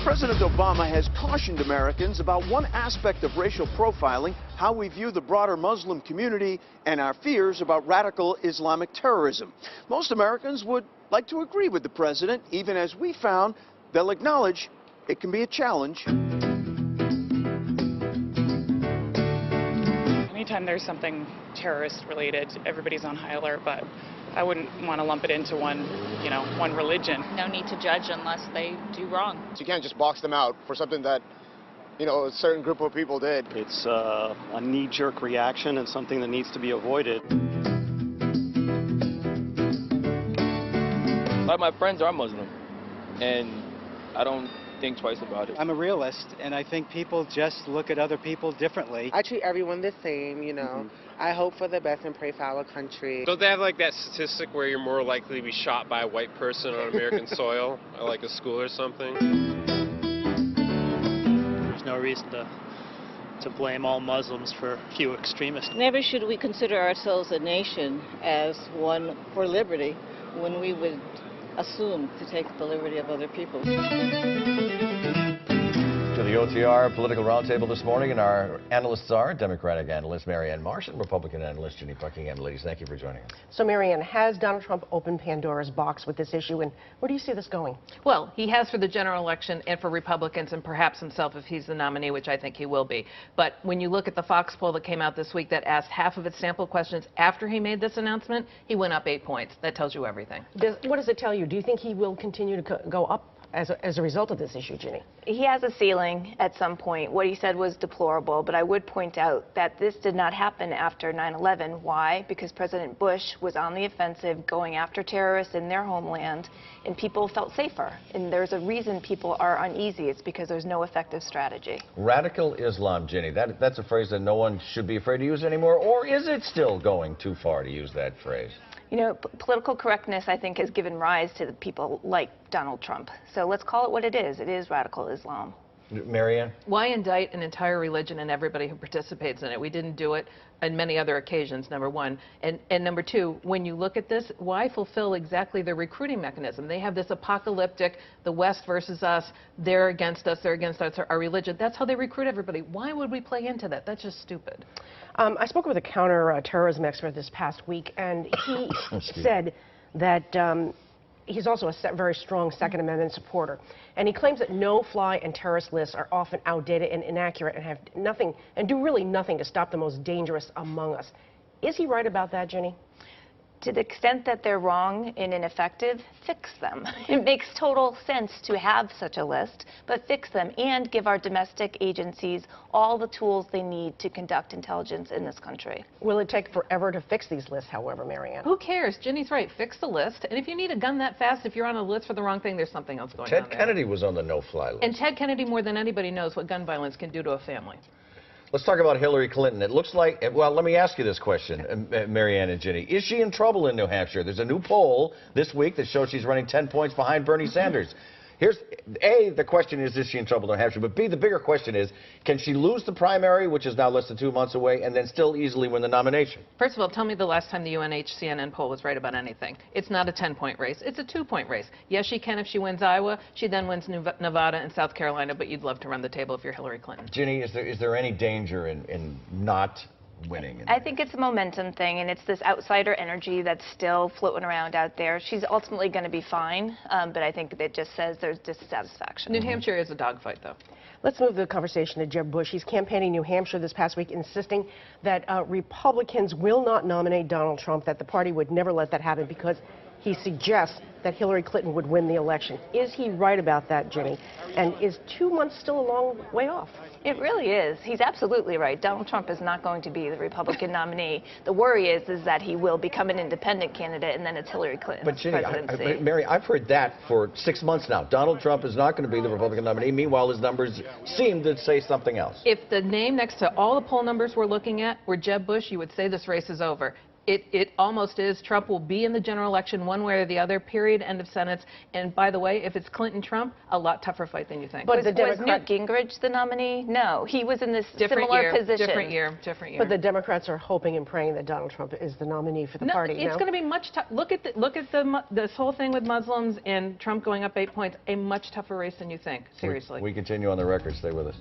President Obama has cautioned Americans about one aspect of racial profiling, how we view the broader Muslim community, and our fears about radical Islamic terrorism. Most Americans would like to agree with the president, even as we found they'll acknowledge it can be a challenge. Anytime there's something terrorist related, everybody's on high alert, but I wouldn't want to lump it into one religion. No need to judge unless they do wrong. You can't just box them out for something that, a certain group of people did. It's a knee-jerk reaction and something that needs to be avoided. A lot of my friends are Muslim, and I don't think twice about it. I'm a realist, and I think people just look at other people differently. I treat everyone the same, I hope for the best and pray for our country. Don't they have like that statistic where you're more likely to be shot by a white person on American soil, or like a school or something? There's no reason to blame all Muslims for a few extremists. Never should we consider ourselves a nation as one for liberty when we would assume to take the liberty of other people. To the OTR Political Roundtable this morning, and our analysts are Democratic analyst Marianne Marsh and Republican analyst Ginny Buckingham. Ladies, thank you for joining us. So, Marianne, has Donald Trump opened Pandora's box with this issue, and where do you see this going? Well, he has for the general election and for Republicans, and perhaps himself if he's the nominee, which I think he will be. But when you look at the Fox poll that came out this week that asked half of its sample questions after he made this announcement, he went up 8 points. That tells you everything. What does it tell you? Do you think he will continue to go up as a result of this issue, Ginny? He has a ceiling at some point. What he said was deplorable, but I would point out that this did not happen after 9/11. Why? Because President Bush was on the offensive, going after terrorists in their homeland, and people felt safer. And there's a reason people are uneasy. It's because there's no effective strategy. Radical Islam, Ginny, that's a phrase that no one should be afraid to use anymore, or is it still going too far to use that phrase? Political correctness, I think, has given rise to the people like Donald Trump. So let's call it what it is. It is radical Islam. Marianne? Why indict an entire religion and everybody who participates in it? We didn't do it on many other occasions, number one. And number two, when you look at this, why fulfill exactly their recruiting mechanism? They have this apocalyptic, the West versus us, they're against us, our religion. That's how they recruit everybody. Why would we play into that? That's just stupid. I spoke with a counter-terrorism expert this past week, and he said that he's also a very strong Second Amendment supporter. And he claims that no-fly and terrorist lists are often outdated and inaccurate and have nothing, and do really nothing to stop the most dangerous among us. Is he right about that, Ginny? To the extent that they're wrong and ineffective, fix them. It makes total sense to have such a list, but fix them and give our domestic agencies all the tools they need to conduct intelligence in this country. Will it take forever to fix these lists, however, Marianne? Who cares? Ginny's right. Fix the list. And if you need a gun that fast, if you're on a list for the wrong thing, there's something else going on Ted Kennedy was on the no-fly list. And Ted Kennedy, more than anybody, knows what gun violence can do to a family. Let's talk about Hillary Clinton. It looks like, well, let me ask you this question, Marianne and Ginny. Is she in trouble in New Hampshire? There's a new poll this week that shows she's running 10 points behind Bernie Sanders. Here's, A, the question is she in trouble in New Hampshire? But B, the bigger question is, can she lose the primary, which is now less than 2 months away, and then still easily win the nomination? First of all, tell me the last time the UNH-CNN poll was right about anything. It's not a 10-point race. It's a 2-point race. Yes, she can if she wins Iowa. She then wins Nevada and South Carolina, but you'd love to run the table if you're Hillary Clinton. Ginny, is there any danger in not winning? I think it's a momentum thing, and it's this outsider energy that's still floating around out there. She's ultimately going to be fine, but I think it just says there's dissatisfaction. New Hampshire is a dogfight, though. Let's move the conversation to Jeb Bush. He's campaigning in New Hampshire this past week, insisting that Republicans will not nominate Donald Trump, that the party would never let that happen because he suggests that Hillary Clinton would win the election. Is he right about that, Ginny? And is 2 months still a long way off? It really is. He's absolutely right. Donald Trump is not going to be the Republican nominee. The worry is that he will become an independent candidate, and then it's Hillary Clinton's presidency. Mary, I've heard that for 6 months now. Donald Trump is not going to be the Republican nominee. Meanwhile, his numbers seem to say something else. If the name next to all the poll numbers we're looking at were Jeb Bush, you would say this race is over. It almost is. Trump will be in the general election one way or the other, period, end of sentence. And by the way, if it's Clinton-Trump, a lot tougher fight than you think. But was Newt Gingrich the nominee? No, he was in this similar position. Different year. But the Democrats are hoping and praying that Donald Trump is the nominee for the party. It's going to be much tougher. Look at this whole thing with Muslims and Trump going up 8 points. A much tougher race than you think. Seriously. We continue on the record. Stay with us.